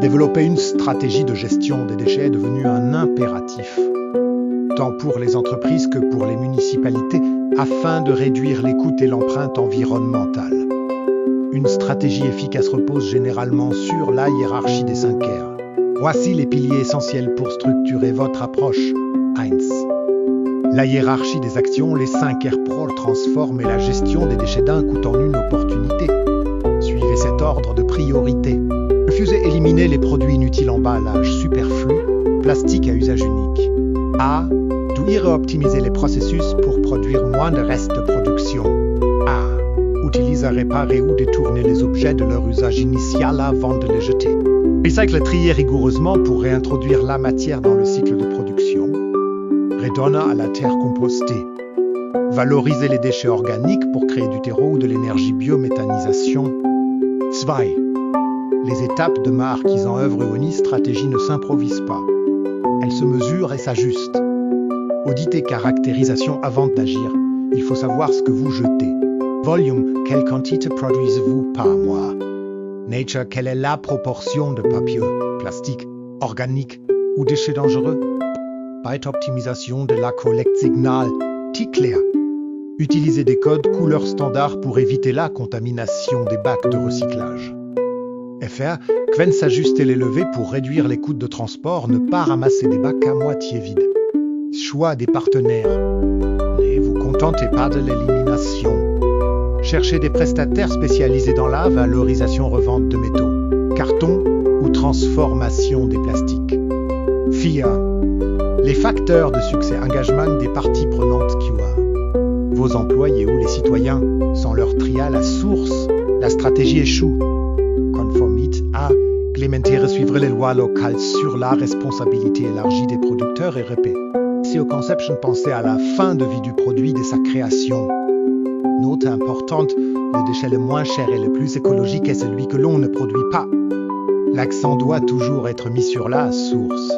Développer une stratégie de gestion des déchets est devenu un impératif, tant pour les entreprises que pour les municipalités, afin de réduire les coûts et l'empreinte environnementale. Une stratégie efficace repose généralement sur la hiérarchie des 5 R. Voici les piliers essentiels pour structurer votre approche. 1. La hiérarchie des actions, les 5 R pour transformer la gestion des déchets d'un coup en une opportunité. Suivez cet ordre de priorité. Refusez éliminer les produits inutiles, emballages superflus, plastique à usage unique. A. Optimiser les processus pour produire moins de restes de production. A. Utiliser, réparer ou détourner les objets de leur usage initial avant de les jeter. Recycle, trier rigoureusement pour réintroduire la matière dans le cycle de production. Redonner à la terre compostée. Valoriser les déchets organiques pour créer du terreau ou de l'énergie biométhanisation. 2. Les étapes de mise en œuvre ou une stratégie ne s'improvisent pas. Elles se mesurent et s'ajustent. Audit et caractérisation avant d'agir. Il faut savoir ce que vous jetez. Volume, quelle quantité produisez-vous par mois? Nature, quelle est la proportion de papier, plastique, organique ou déchets dangereux? Optimisation de la collecte signal, clair. Utilisez des codes couleurs standards pour éviter la contamination des bacs de recyclage. FR, Quen s'ajuster les levées pour réduire les coûts de transport, ne pas ramasser des bacs à moitié vides. Choix des partenaires. Ne vous contentez pas de l'élimination. Cherchez des prestataires spécialisés dans la valorisation-revente de métaux, carton ou transformation des plastiques. FIA. Les facteurs de succès, engagement des parties prenantes QA. Vos employés ou les citoyens, sans leur tri à la source, la stratégie échoue. Conformité à implémenter et suivre les lois locales sur la responsabilité élargie des producteurs et répéter. Au conception, pensez à la fin de vie du produit dès sa création. Note importante, le déchet le moins cher et le plus écologique est celui que l'on ne produit pas. L'accent doit toujours être mis sur la source.